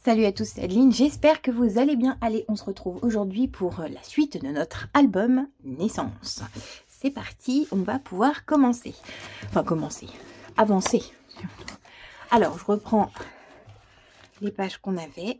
Salut à tous, c'est Adeline, j'espère que vous allez bien. Allez, on se retrouve aujourd'hui pour la suite de notre album Naissance. C'est parti, on va pouvoir commencer. Enfin, avancer. Alors, je reprends les pages qu'on avait.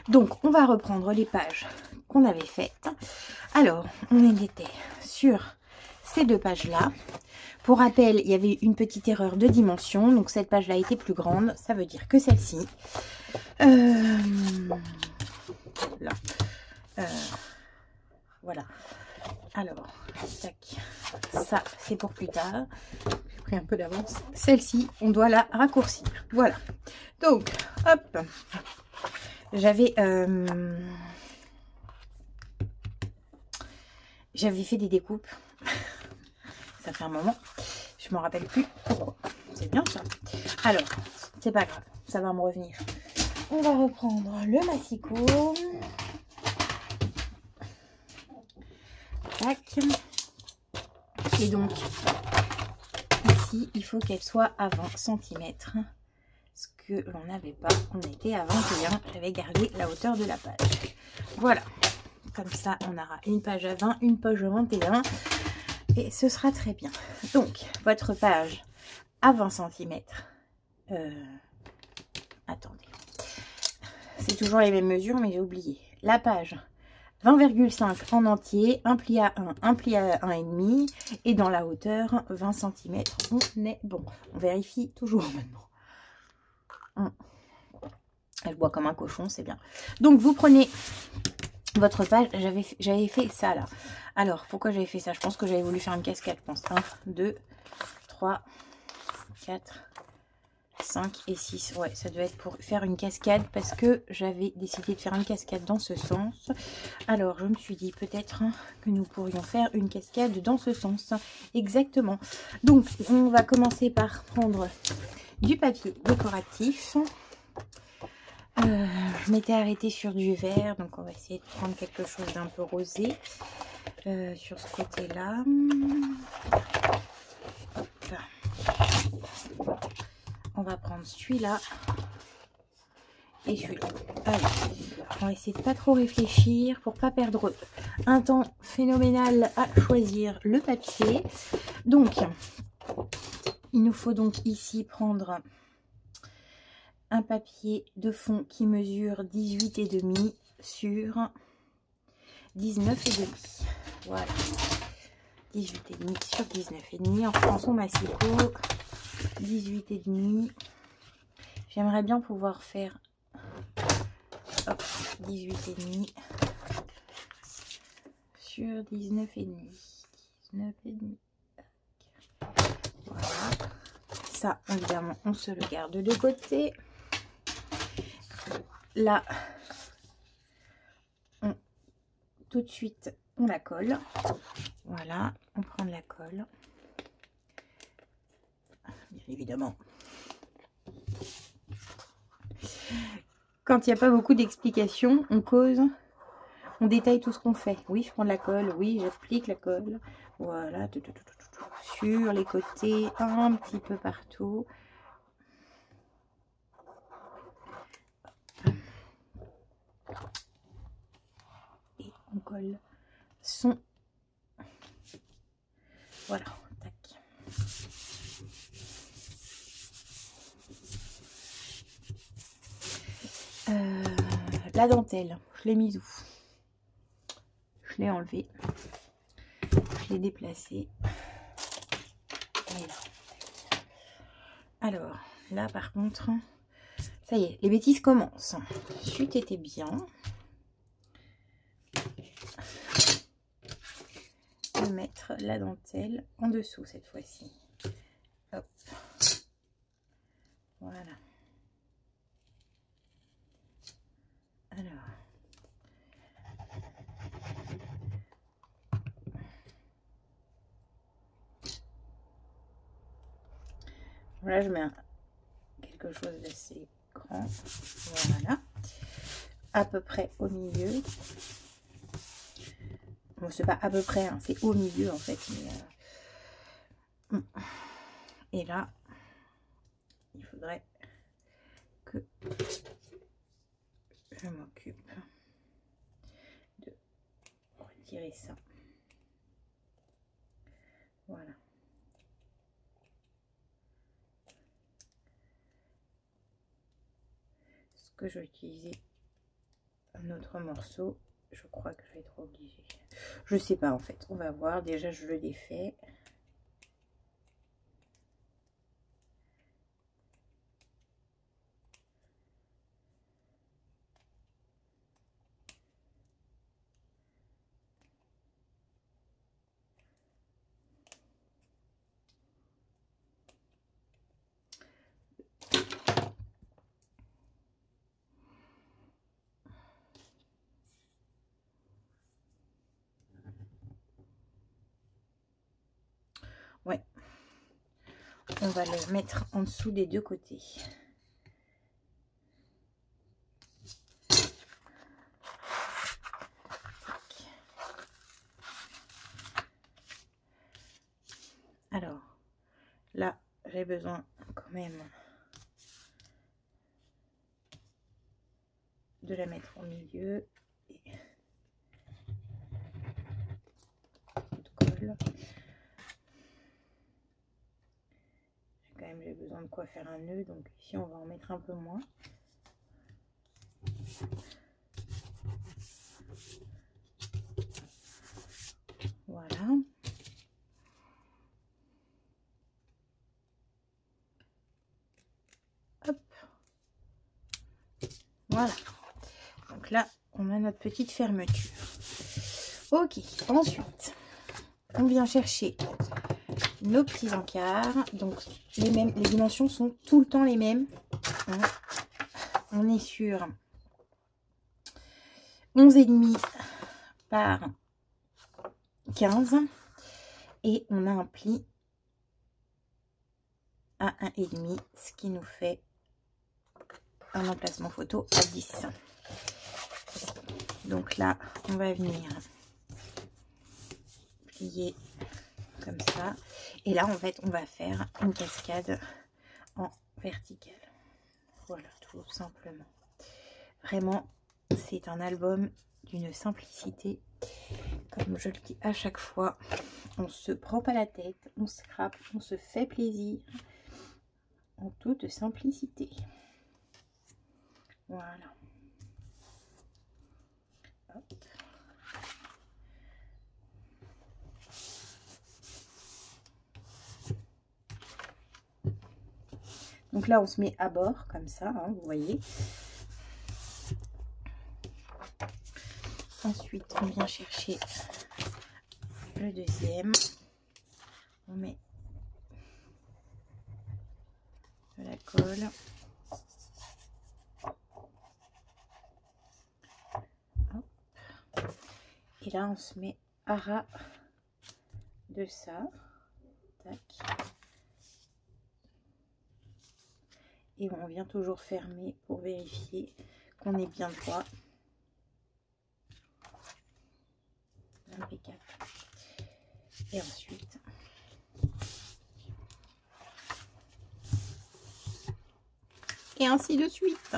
Donc, on va reprendre les pages qu'on avait faites. Alors, on était sur ces deux pages-là. Pour rappel, il y avait une petite erreur de dimension. Donc, cette page-là était plus grande. Ça veut dire que celle-ci. Voilà. Alors, tac. Ça, c'est pour plus tard. J'ai pris un peu d'avance. Celle-ci, on doit la raccourcir. Voilà. Donc, hop. J'avais fait des découpes. Ça fait un moment. Je m'en rappelle plus. C'est bien ça. Alors, c'est pas grave. Ça va me revenir. On va reprendre le massicot. Tac. Et donc, ici, il faut qu'elle soit à 20 cm. Ce que l'on n'avait pas. On était à 21. J'avais gardé la hauteur de la page. Voilà. Comme ça, on aura une page à 20, une page à 21. Et ce sera très bien. Donc, votre page à 20 cm. Attendez. C'est toujours les mêmes mesures, mais j'ai oublié. La page 20,5 en entier, un pli à 1, un pli à 1,5. Et dans la hauteur, 20 cm. On est bon. On vérifie toujours maintenant. Je bois comme un cochon, c'est bien. Donc, vous prenez votre page. J'avais fait ça là. Alors, pourquoi j'avais fait ça? Je pense que j'avais voulu faire une cascade. Je pense 1, 2, 3, 4, 5 et 6. Ouais, ça devait être pour faire une cascade parce que j'avais décidé de faire une cascade dans ce sens. Alors, je me suis dit peut-être que nous pourrions faire une cascade dans ce sens. Exactement. Donc, on va commencer par prendre du papier décoratif. Je m'étais arrêtée sur du vert, donc on va essayer de prendre quelque chose d'un peu rosé sur ce côté-là. On va prendre celui-là et celui-là. Allez, on va essayer de pas trop réfléchir pour pas perdre un temps phénoménal à choisir le papier. Donc, il nous faut donc ici prendre un papier de fond qui mesure 18,5 sur 19,5. Voilà. 18,5 sur 19,5. On reprend son massicot. 18,5. J'aimerais bien pouvoir faire 18,5 sur 19,5. 19,5. Voilà. Ça, évidemment, on se le garde de côté. Là, tout de suite, on la colle. Voilà, on prend de la colle. Bien évidemment. Quand il n'y a pas beaucoup d'explications, on cause, on détaille tout ce qu'on fait. Oui, je prends de la colle. Oui, j'applique la colle. Voilà, sur les côtés, un petit peu partout. Et on colle son... Voilà, tac. La dentelle, je l'ai mise où? Je l'ai enlevée. Je l'ai déplacée. Et là. Alors, là par contre, ça y est, les bêtises commencent. Chut était bien. de mettre la dentelle en dessous cette fois-ci. Hop. Voilà. Alors. Là, je mets quelque chose d'assez grand. Voilà. À peu près au milieu. Bon, c'est pas à peu près, hein, c'est au milieu en fait. Mais, et là, il faudrait que je m'occupe de retirer ça. Voilà. Est-ce que je vais utiliser un autre morceau? Je crois que je vais être obligée. Je sais pas en fait. On va voir. Déjà, je le défais. Ouais. On va le mettre en dessous des deux côtés. Alors, là, j'ai besoin quand même de la mettre au milieu. Et de colle. J'ai besoin de quoi faire un nœud, donc ici on va en mettre un peu moins. Voilà. Hop. Voilà. Donc là, on a notre petite fermeture. Ok, ensuite, on vient chercher nos petits encarts. Donc, les dimensions sont tout le temps les mêmes. Hein. On est sur 11,5 par 15. Et on a un pli à 1,5, ce qui nous fait un emplacement photo à 10. Donc là, on va venir plier comme ça. Et là, en fait, on va faire une cascade en verticale. Voilà, tout simplement. Vraiment, c'est un album d'une simplicité. Comme je le dis à chaque fois, on se prend pas la tête, on scrape, on se fait plaisir en toute simplicité. Voilà. Hop. Donc là, on se met à bord, comme ça, hein, vous voyez. Ensuite, on vient chercher le deuxième. On met de la colle. Hop. Et là, on se met à ras de ça. Tac. Et on vient toujours fermer pour vérifier qu'on est bien droit. Impeccable. Et ensuite, et ainsi de suite.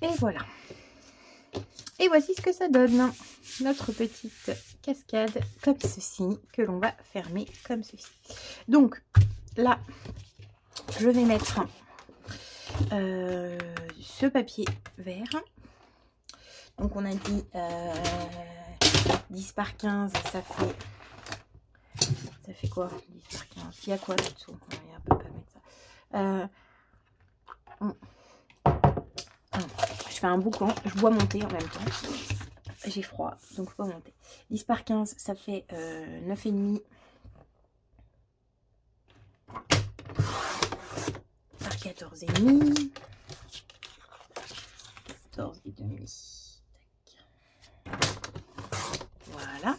Et voilà. Et voici ce que ça donne. Notre petite cascade comme ceci, que l'on va fermer comme ceci. Donc là, je vais mettre ce papier vert. Donc on a dit 10 par 15, ça fait quoi 10 par 15? Il y a quoi là-dessous? On peut pas mettre ça. Je fais un boucan, je bois mon thé en même temps. J'ai froid, donc je bois mon thé. 10 par 15, ça fait 9,5 par 14,5. 14,5. Voilà.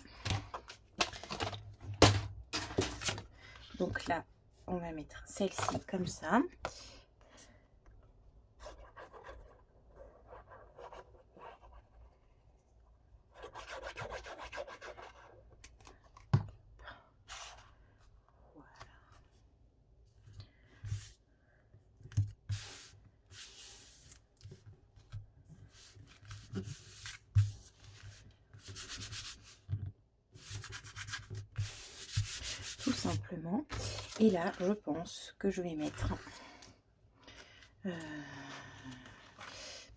Donc là, on va mettre celle-ci comme ça. Tout simplement. Et là, je pense que je vais mettre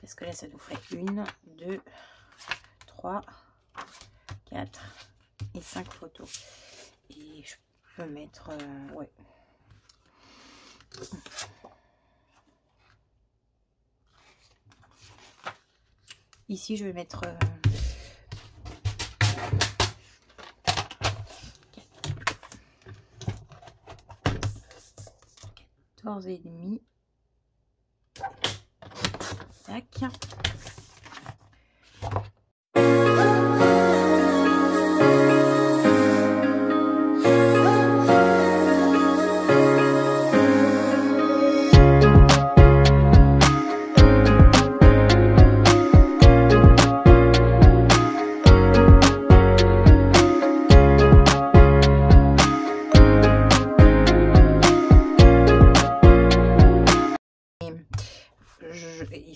parce que là, ça nous ferait 1, 2, 3, 4 et 5 photos. Et je peux mettre ouais. Ici, je vais mettre 14,5. Tac.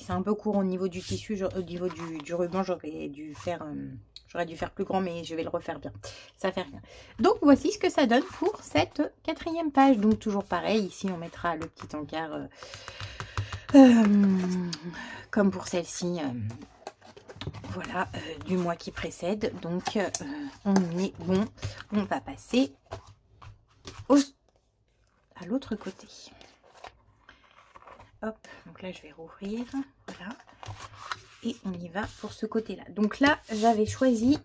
C'est un peu court au niveau du tissu, au niveau du ruban, j'aurais dû faire plus grand, mais je vais le refaire bien, ça fait rien. Donc voici ce que ça donne pour cette 4e page. Donc toujours pareil, ici on mettra le petit encart comme pour celle-ci, voilà, du mois qui précède. Donc on est bon, on va passer à l'autre côté. Hop, donc là je vais rouvrir, voilà, et on y va pour ce côté là. Donc là j'avais choisi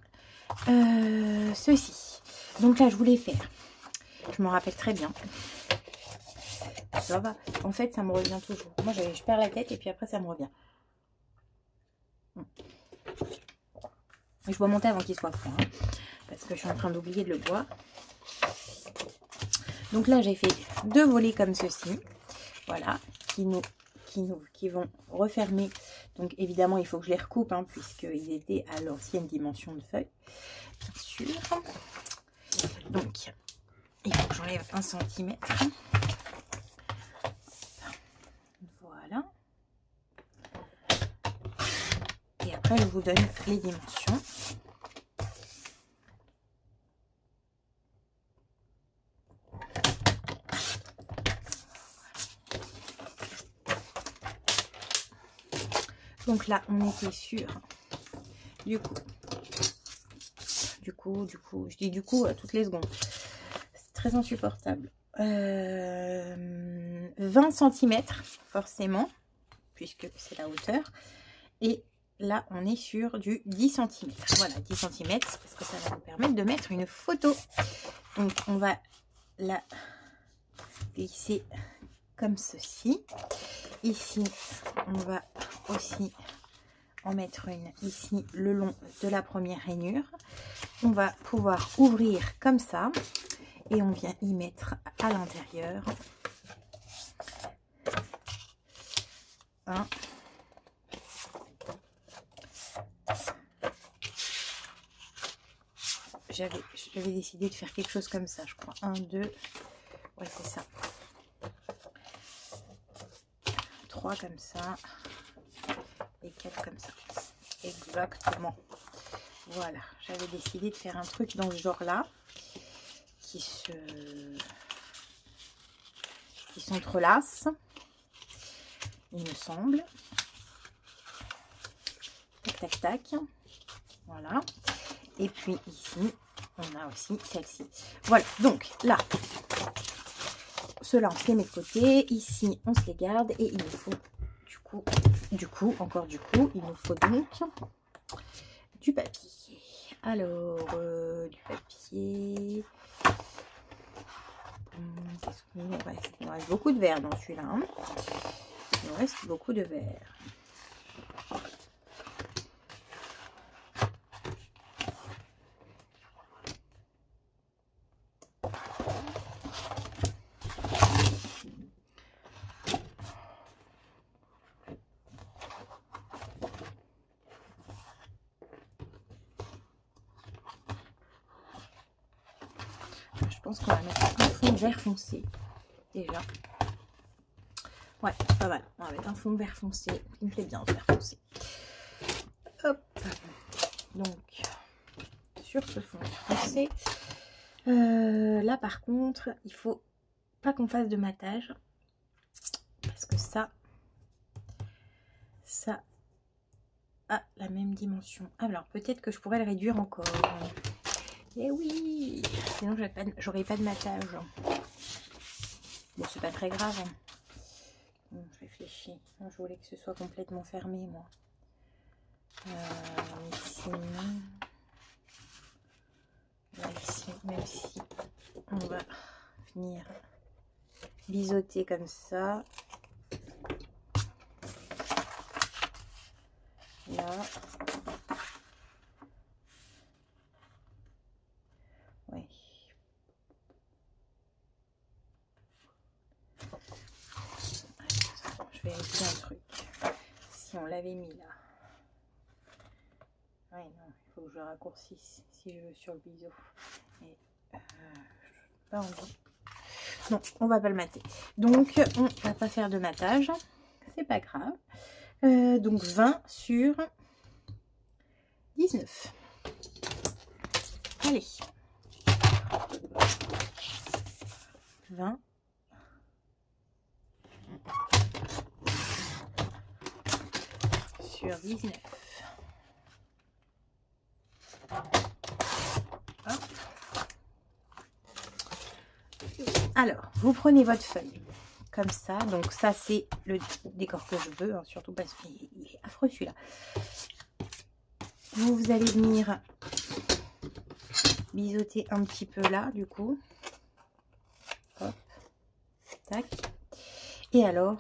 ceci. Donc là je voulais faire, je me rappelle très bien, ça va, en fait ça me revient toujours. Moi je perds la tête et puis après ça me revient. Je dois monter avant qu'il soit froid, hein, parce que je suis en train d'oublier de le boire. Donc là j'ai fait 2 volets comme ceci, voilà, qui vont refermer. Donc évidemment il faut que je les recoupe, hein, puisqu'ils étaient à l'ancienne dimension de feuille, bien sûr. Donc Il faut que j'enlève 1 cm. Voilà. Et après, je vous donne les dimensions. Donc là, on était sur je dis du coup à toutes les secondes. C'est très insupportable. 20 cm, forcément, puisque c'est la hauteur. Et là, on est sur du 10 cm. Voilà, 10 cm, parce que ça va nous permettre de mettre une photo. Donc, on va la glisser comme ceci. Ici, on va aussi en mettre une ici le long de la première rainure. On va pouvoir ouvrir comme ça et on vient y mettre à l'intérieur un j'avais décidé de faire quelque chose comme ça, je crois. 1, 2, ouais, c'est ça. 3 comme ça et 4 comme ça. Exactement. Voilà, j'avais décidé de faire un truc dans ce genre-là qui s'entrelace, il me semble. Tac, tac, tac. Voilà. Et puis ici, on a aussi celle-ci. Voilà, donc là, ceux-là, on se les met de côté. Ici, on se les garde. Et il nous faut, du coup, il nous faut donc du papier. Alors, du papier. Il nous reste beaucoup de verre dans celui-là. Hein. Il nous reste beaucoup de verre. Je pense qu'on va mettre un fond vert foncé déjà. Ouais, pas mal. On va mettre un fond vert foncé. Il me plaît bien, vert foncé. Hop. Donc, sur ce fond vert foncé. Là, par contre, il faut pas qu'on fasse de matage. Parce que ça a la même dimension. Alors, peut-être que je pourrais le réduire encore. Eh oui, sinon j'aurais pas de matage. Bon, c'est pas très grave. Bon, je réfléchis. Je voulais que ce soit complètement fermé, moi. Sinon, là, ici, même si on va venir biseauter comme ça. Là. Ouais. Je vais vérifier un truc. Si on l'avait mis là. Ouais, non, il faut que je raccourcisse si je veux sur le biseau. Et pas envie. Non, on va pas le mater. Donc, on va pas faire de matage. C'est pas grave. Donc, 20 sur 19. Allez. 20. Sur 19. Hop. Alors, vous prenez votre feuille comme ça. Donc ça, c'est le décor que je veux, hein, surtout parce qu'il est affreux celui-là. Vous allez venir biseauter un petit peu là, du coup. Hop. Tac. Et alors,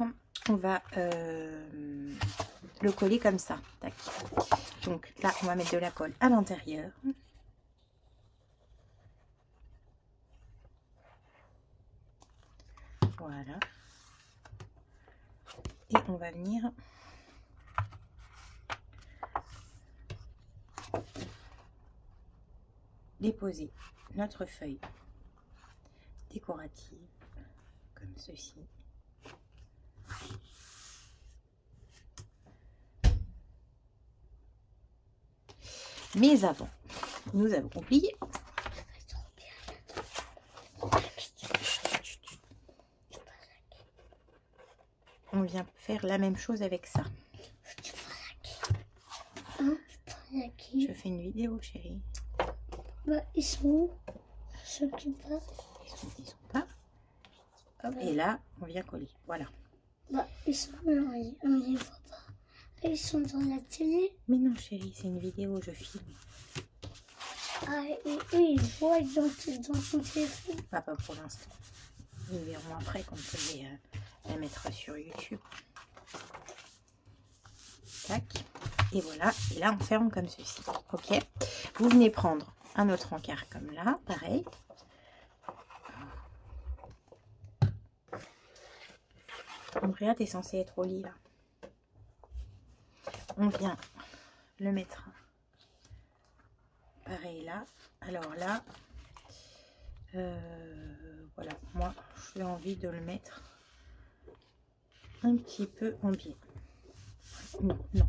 on va le coller comme ça. Tac. Donc là, on va mettre de la colle à l'intérieur. Voilà. Et on va venir déposer notre feuille décoratives, comme ceci. Mais avant, nous avons oublié. On vient faire la même chose avec ça. Je fais une vidéo, chérie. Bah, ils sont où? Ceux qui partent. Ils sont pas. Hop, et là, on vient coller. Voilà. Bah, ils sont là, on les voit pas. Ils sont dans la télé. Mais non, chérie, c'est une vidéo, je filme. Ah, et eux, ils voient dans ton téléphone. Pas pour l'instant. Nous verrons après quand je vais la mettre sur YouTube. Tac. Et voilà. Et là, on ferme comme ceci. Ok. Vous venez prendre un autre encart comme là. Pareil. Andrea, t'es censée être au lit là. On vient le mettre pareil là. Alors là, voilà, moi j'ai envie de le mettre un petit peu en biais. Non, non.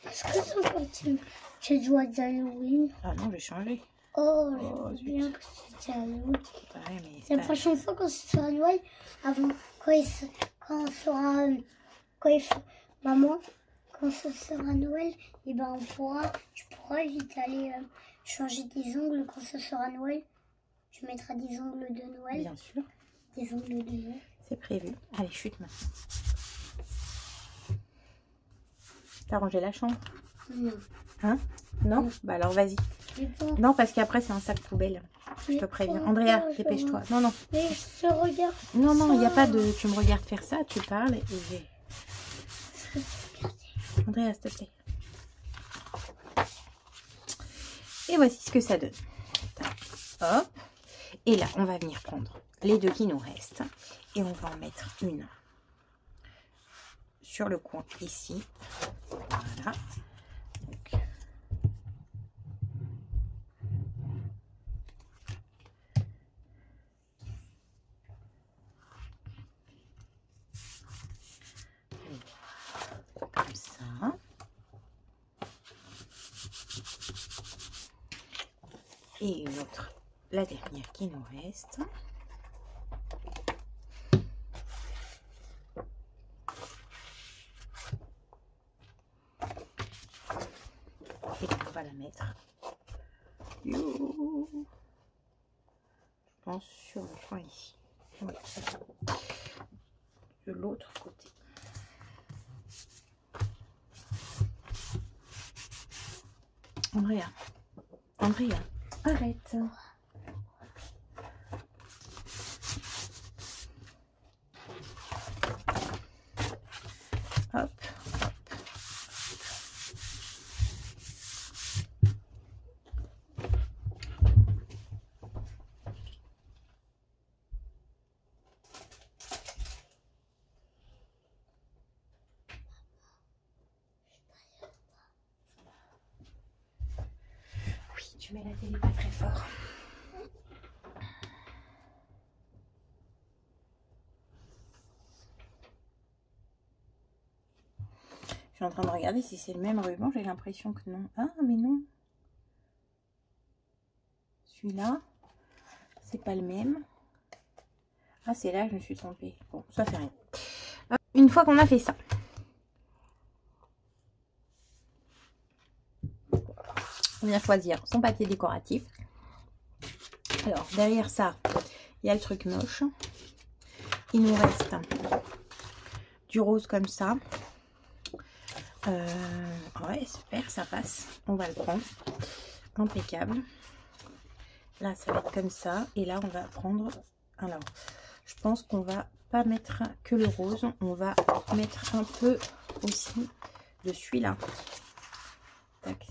Est-ce que ça continue? Tu dois d'Halloween. Ah non, j'ai changé. Oh, je bien que c'était Halloween. Ouais, mais La prochaine fois quand ce sera Noël, avant, quand on sera, maman, quand ce sera Noël, et ben tu pourras vite aller changer des ongles quand ce sera Noël. Tu mettras des ongles de Noël. Bien sûr. Des ongles de Noël. C'est prévu. Allez, chute maintenant. T'as rangé la chambre? Non. Hein? Non? Bah alors vas-y. Non, parce qu'après c'est un sac poubelle. Je te préviens. Andrea, dépêche-toi. Non, non. Mais je te regarde. Non, non, il n'y a pas de... Tu me regardes faire ça, tu parles et j'ai... Andrea, s'il te plaît. Et voici ce que ça donne. Hop. Et là, on va venir prendre les deux qui nous restent. Et on va en mettre une sur le coin ici. Voilà. Donc, comme ça. Et une autre, la dernière qui nous reste. Et on va la mettre, je pense, sur le coin ici. Ouais. De l'autre côté. Andrea, Andrea, arrête. Hop, hop. Oui, tu mets la télé pas très fort. Je suis en train de regarder si c'est le même ruban. J'ai l'impression que non. Ah, mais non. Celui-là, c'est pas le même. Ah, c'est là, je me suis trompée. Bon, ça fait rien. Une fois qu'on a fait ça, on vient choisir son papier décoratif. Alors, derrière ça, il y a le truc moche. Il nous reste du rose comme ça. Ouais, super, ça passe. On va le prendre. Impeccable. Là, ça va être comme ça. Et là, on va prendre... Alors, je pense qu'on va pas mettre que le rose. On va mettre un peu aussi de celui-là. Tac.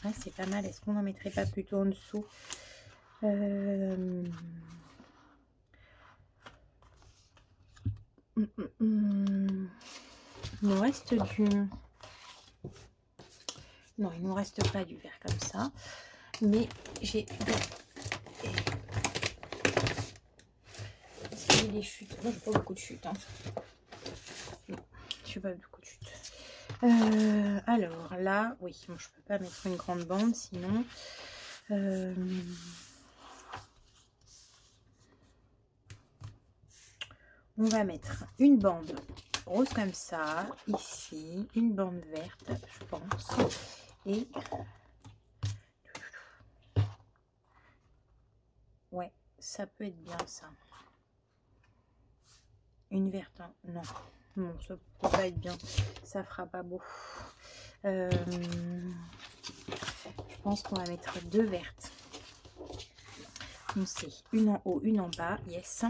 Ouais, c'est pas mal. Est-ce qu'on n'en mettrait pas plutôt en dessous? Il nous reste du... Non, il nous reste pas du vert comme ça. Mais j'ai les chutes. Moi, je n'ai pas beaucoup de chutes. Hein. Non, je n'ai pas beaucoup de chutes. Alors là, oui, bon, je peux pas mettre une grande bande, sinon... on va mettre une bande rose comme ça, ici, une bande verte, je pense, et ouais, ça peut être bien ça. Une verte, hein. Non, non, ça peut pas être bien, ça fera pas beau. Je pense qu'on va mettre deux vertes. Foncé, une en haut, une en bas, yes.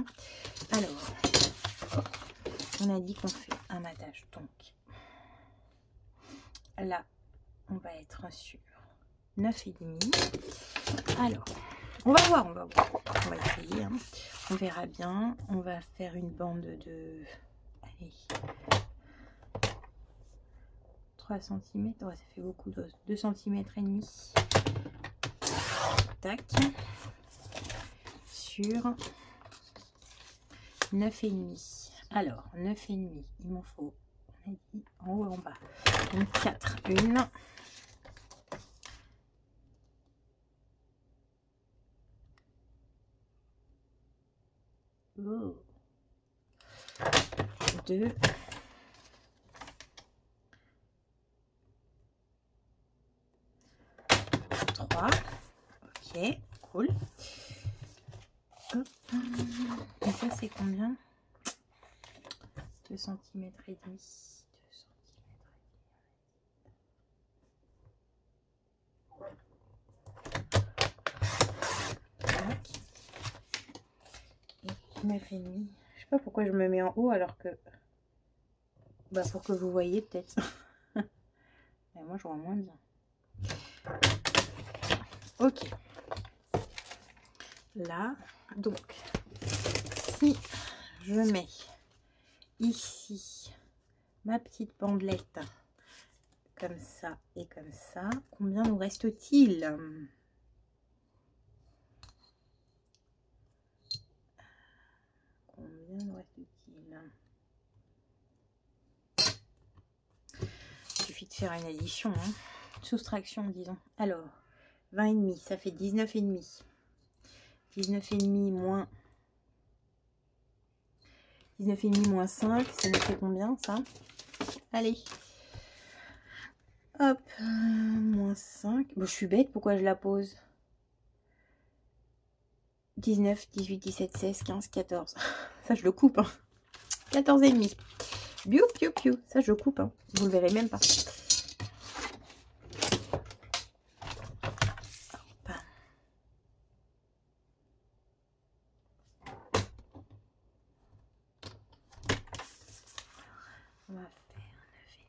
Alors, on a dit qu'on fait un matage, donc là, on va être sur 9,5. Alors, on va voir, on va essayer, hein. On verra bien. On va faire une bande de, allez, 3 cm, ouais, ça fait beaucoup, 2 cm et demi. Tac. Sur 9,5. Alors, 9,5, il m'en faut, on a dit, en haut et en bas. Donc 4, une. Oh. 2. 3. Ok, cool. Hop. Et ça, c'est combien? 2 cm et demi. 2 cm. Et 9,5. Je sais pas pourquoi je me mets en haut alors que... Bah pour que vous voyez peut-être. Mais moi je vois moins bien. Ok. Là, donc, si je mets ici ma petite bandelette comme ça et comme ça, combien nous reste-t-il? Combien nous reste-t-il? Il suffit de faire une addition, hein. Soustraction, disons. Alors, 20,5, ça fait 19,5. 19,5 moins 19,5 moins 5, ça nous fait combien ça? Allez. Hop, moins 5. Bon, je suis bête, pourquoi je la pose? 19, 18, 17, 16, 15, 14. Ça, je le coupe. Hein. 14,5. Biou, piou, piou. Ça, je le coupe. Hein. Vous le verrez même pas. On va faire 9,5.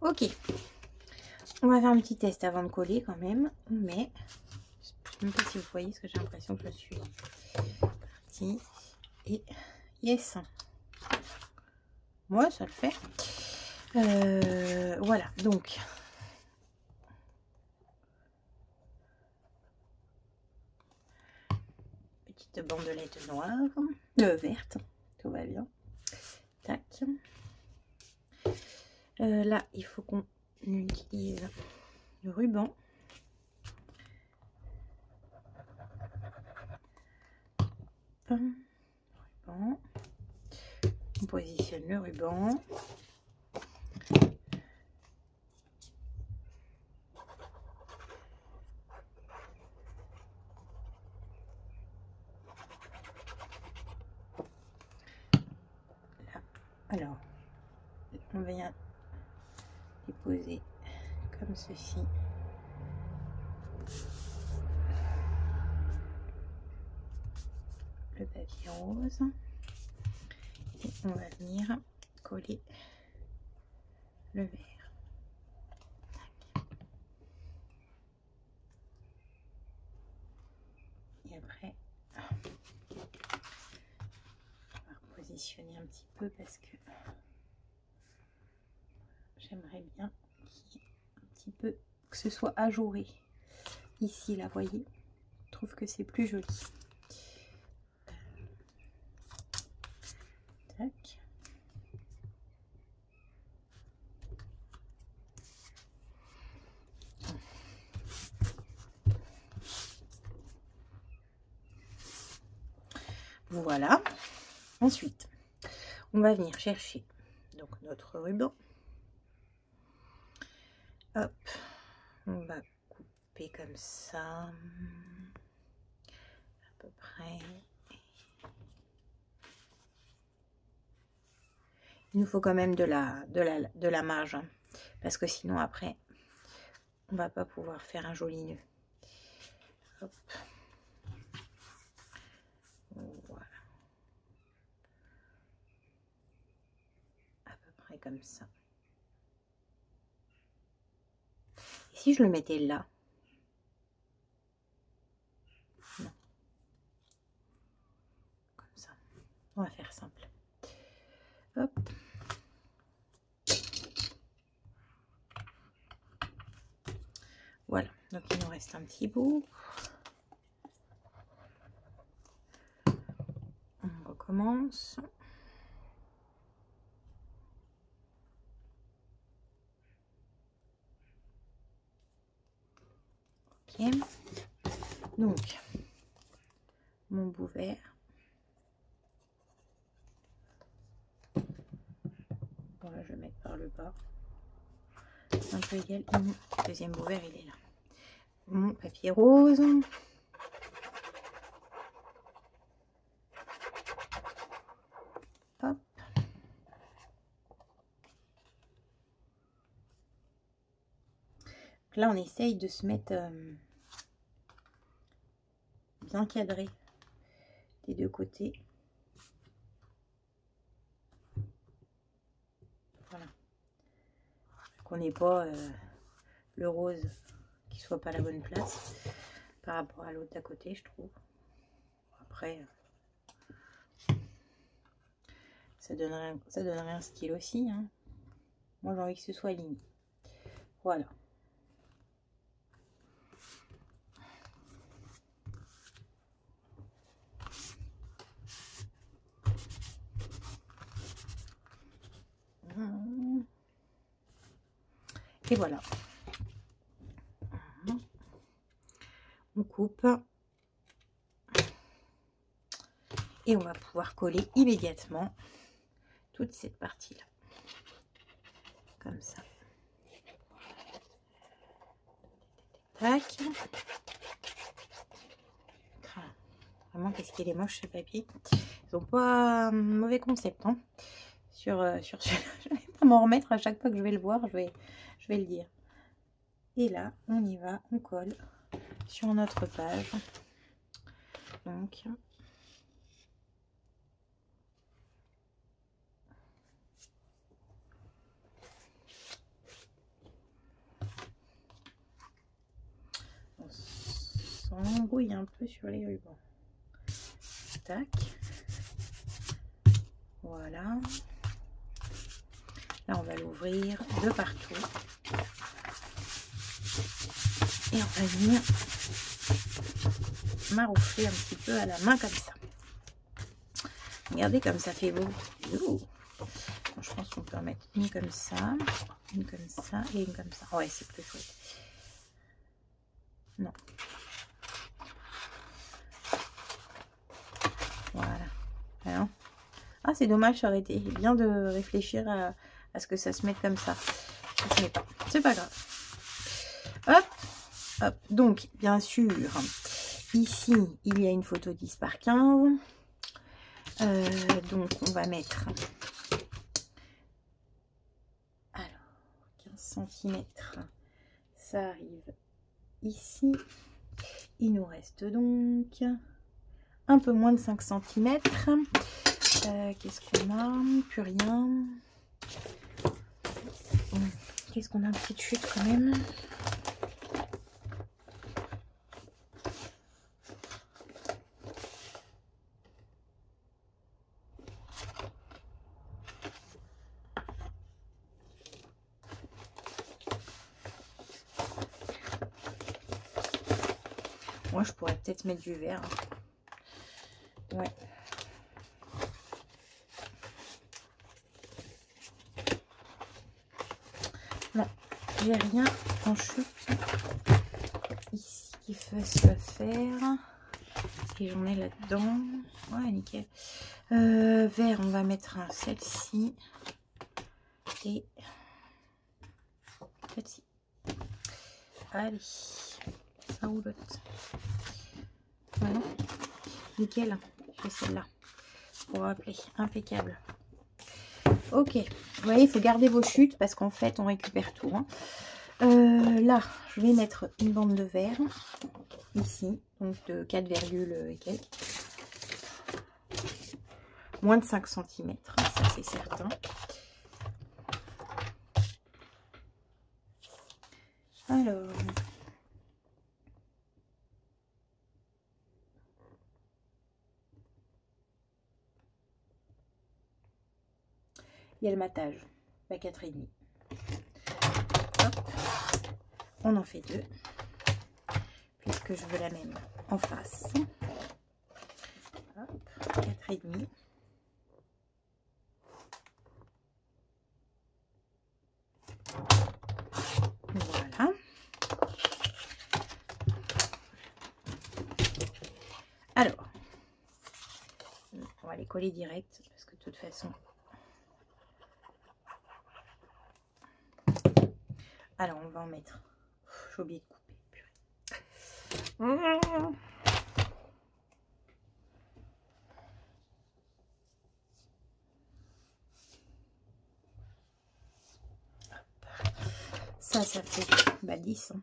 Ok. On va faire un petit test avant de coller quand même. Mais je ne sais même pas si vous voyez, parce que j'ai l'impression que je suis partie. Et yes. Moi, ça le fait. Voilà, donc. Petite bandelette noire. Verte. Tout va bien. Tac. Là, il faut qu'on utilise le ruban. Ruban. On positionne le ruban. Là. Alors, on vient déposer comme ceci. Le papier rose. on va venir coller le vert. Et après, on va repositionner un petit peu parce que j'aimerais bien qu'il y ait un petit peu, que ce soit ajouré. Ici, là, voyez, je trouve que c'est plus joli. Tac. Voilà. Ensuite, on va venir chercher donc notre ruban. Hop, on va couper comme ça, à peu près. Il nous faut quand même de la marge, hein, parce que sinon après, on va pas pouvoir faire un joli nœud. Hop. Voilà. À peu près comme ça. Et si je le mettais là? Non. Comme ça. On va faire simple. Hop. Voilà. Donc il nous reste un petit bout. On recommence. Ok. Donc, mon bout vert. Voilà, je vais mettre par le bas. Un peu égal. Mon deuxième bout vert, il est là. Mon papier rose. Hop. Là, on essaye de se mettre bien cadré des deux côtés. Voilà. Qu'on n'ait pas le rose qui soit pas à la bonne place par rapport à l'autre à côté, je trouve. Après, ça donnerait un style aussi, hein. Moi, j'ai envie que ce soit aligné. Voilà. Et voilà. On coupe. Et on va pouvoir coller immédiatement toute cette partie-là. Comme ça. Tac. Vraiment, qu'est-ce qu'il est moche ce papier. Ils n'ont pas un mauvais concept, hein. Sur je vais pas m'en remettre à chaque fois que je vais le voir, je vais le dire. Et là, on y va, on colle sur notre page. Donc, on s'embrouille un peu sur les rubans. Tac. Voilà. Là, on va l'ouvrir de partout. Et on va venir maroufler un petit peu à la main comme ça. Regardez comme ça fait beau. Ouh. Je pense qu'on peut en mettre une comme ça et une comme ça. Ouais, c'est plus chouette. Non. Voilà. Alors, ah, c'est dommage, ça aurait été bien de réfléchir à ce que ça se mette comme ça. Ça se met pas. C'est pas grave. Hop. Hop. Donc, bien sûr, ici, il y a une photo 10 par 15. Donc, on va mettre... Alors, 15 cm. Ça arrive ici. Il nous reste donc un peu moins de 5 cm. Qu'est-ce qu'on a? Plus rien. Qu'est-ce qu'on a? Une petite chute quand même. Moi, je pourrais peut-être mettre du vert. Ouais. Non, j'ai rien en chute ici qui fasse faire. Et j'en ai là-dedans. Ouais, nickel. Vert, on va mettre celle-ci. Et celle-ci. Allez. Ah ou l'autre. Voilà. Nickel. J'ai celle-là. Pour rappeler. Impeccable. Ok. Vous voyez, il faut garder vos chutes parce qu'en fait, on récupère tout. Hein. Là, je vais mettre une bande de verre. Ici. Donc de 4, et quelques. Moins de 5 cm. Ça, c'est certain. Alors. Il y a le matage, à 4,5. Hop. On en fait 2, puisque je veux la même en face. Hop, 4,5. Voilà. Alors, on va les coller direct, parce que de toute façon... Alors, on va en mettre. J'ai oublié de couper. Ça fait 10.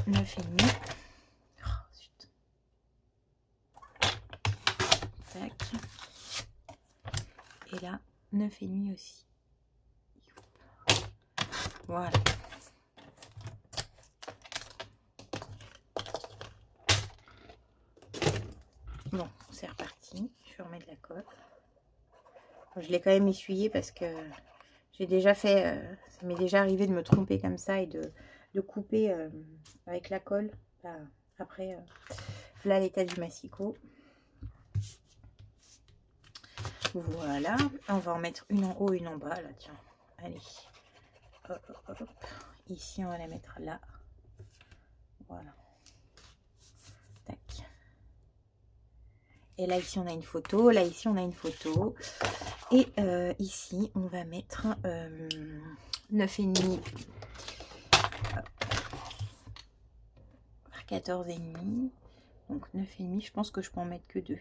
9,5. Oh, zut. Tac. Et là, 9,5 aussi. Voilà. Bon, c'est reparti. Je vais remettre la colle. Je l'ai quand même essuyé parce que j'ai déjà fait... ça m'est déjà arrivé de me tromper comme ça et de couper avec la colle. Après, là, l'état du massicot. Voilà. On va en mettre une en haut, une en bas. Là, tiens. Allez. Hop, hop, hop. Ici, on va la mettre là. Voilà. Tac. Et là, ici, on a une photo. Là, ici, on a une photo. Et ici, on va mettre 9,5 par 14,5. Donc, 9,5. Je pense que je peux en mettre que 2.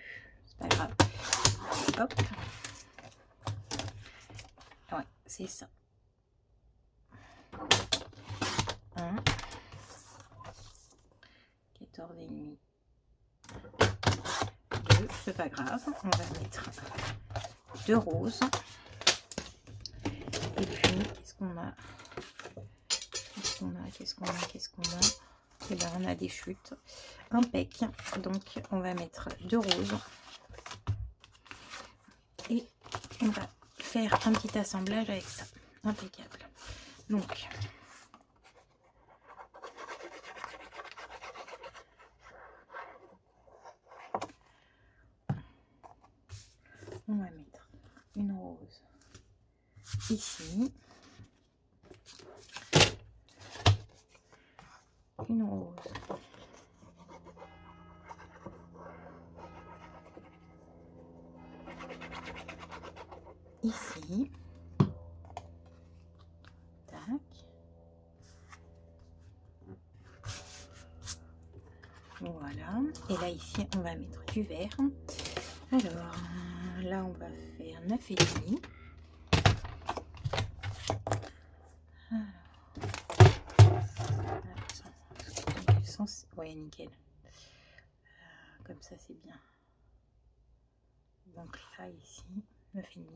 C'est pas grave. Hop. Ouais, c'est ça. 1, 14,5. 2, c'est pas grave. On va mettre 2 roses. Et puis, qu'est-ce qu'on a? Qu'est-ce qu'on a? Et bien, on a des chutes. Impec. Donc, on va mettre 2 roses. Et on va faire un petit assemblage avec ça. Impeccable. Donc, on va mettre une rose ici, une rose ici, tac, voilà, et là ici on va mettre du vert. Alors là on va faire 9,5. Dans quel sens? Ouais, nickel. Comme ça c'est bien. Donc là, ici, 9,5.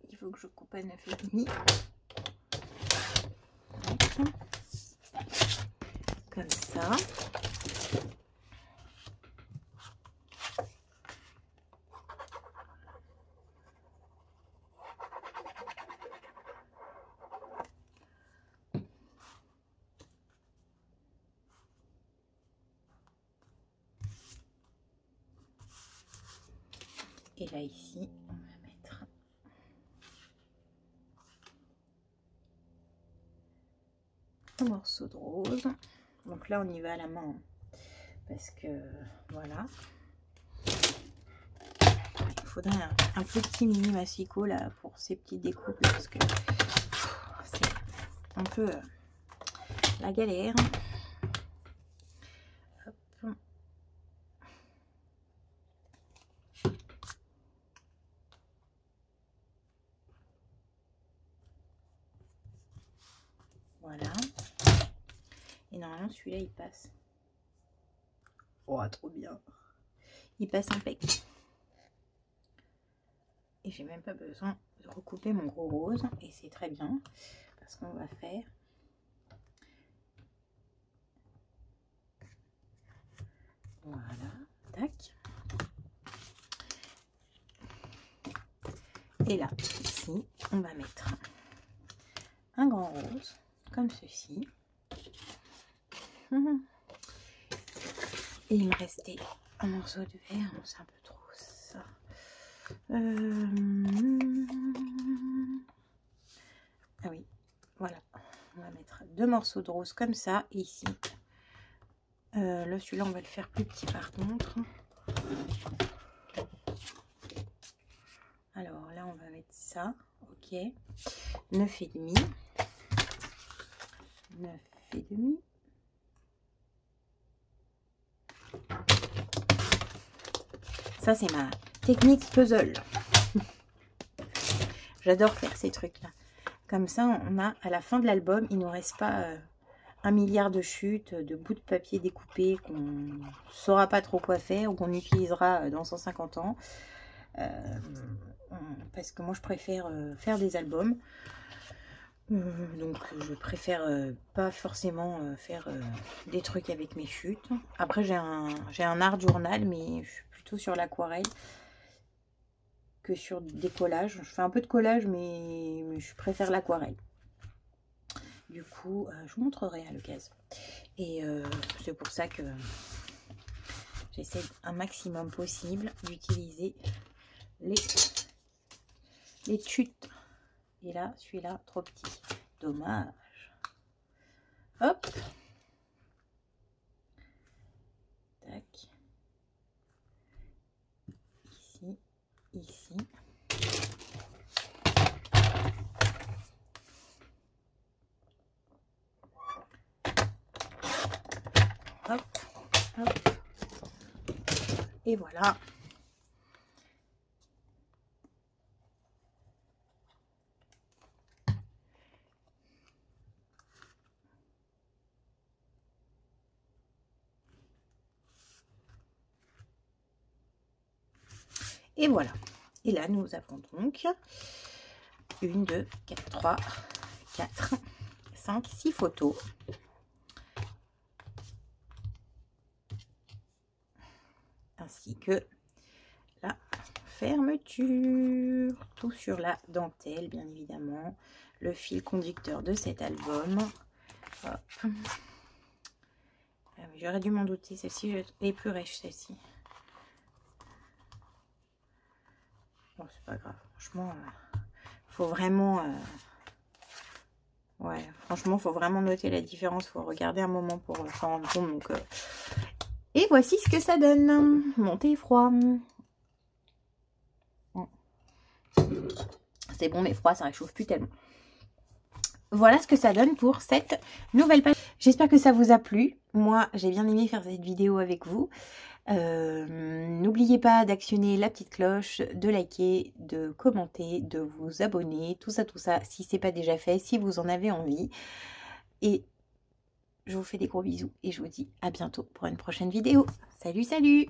Il faut que je coupe à 9,5. Comme ça. Et là, ici, on va mettre un morceau de rose. Donc là, on y va à la main. Parce que, voilà. Il faudrait un petit mini massicot, là, pour ces petites découpes. Parce que c'est un peu la galère. Hop. Voilà. Et normalement, celui-là, il passe. Oh, trop bien. Il passe impec. Et j'ai même pas besoin de recouper mon gros rose. Et c'est très bien. Parce qu'on va faire... Voilà. Tac. Et là, ici, on va mettre un grand rose. Comme ceci. Et il me restait un morceau de verre, c'est un peu trop ça. Ah oui, voilà. On va mettre 2 morceaux de rose comme ça. Et ici, là celui-là on va le faire plus petit par contre. Alors là on va mettre ça, ok. 9,5. 9,5. Ça, c'est ma technique puzzle. J'adore faire ces trucs-là. Comme ça, on a, à la fin de l'album, il ne nous reste pas 1 milliard de chutes, de bouts de papier découpés qu'on ne saura pas trop quoi faire ou qu'on utilisera dans 150 ans. Parce que moi, je préfère faire des albums. Donc, je préfère pas forcément faire des trucs avec mes chutes. Après, j'ai un art journal, mais je suis plutôt sur l'aquarelle que sur des collages. Je fais un peu de collage, mais je préfère l'aquarelle. Du coup, je vous montrerai à l'occasion. Et c'est pour ça que j'essaie un maximum possible d'utiliser les chutes. Et là, celui-là, trop petit. Dommage. Hop. Tac. Ici. Ici. Hop. Hop. Et voilà. Et voilà. Et là, nous avons donc 1, 2, 4, 3, 4, 5, 6 photos. Ainsi que la fermeture. Tout sur la dentelle, bien évidemment. Le fil conducteur de cet album. Hop. J'aurais dû m'en douter. Celle-ci, elle est plus riche, celle-ci. Bon, c'est pas grave. Franchement, faut vraiment... ouais, franchement, faut vraiment noter la différence. Faut regarder un moment pour s'en rendre compte. Donc, et voici ce que ça donne. Mon thé froid. C'est bon, mais froid, ça réchauffe plus tellement. Voilà ce que ça donne pour cette nouvelle page. J'espère que ça vous a plu. Moi, j'ai bien aimé faire cette vidéo avec vous. N'oubliez pas d'actionner la petite cloche, de liker, de commenter, de vous abonner, tout ça, si c'est pas déjà fait, si vous en avez envie. Et je vous fais des gros bisous et je vous dis à bientôt pour une prochaine vidéo. Salut, salut!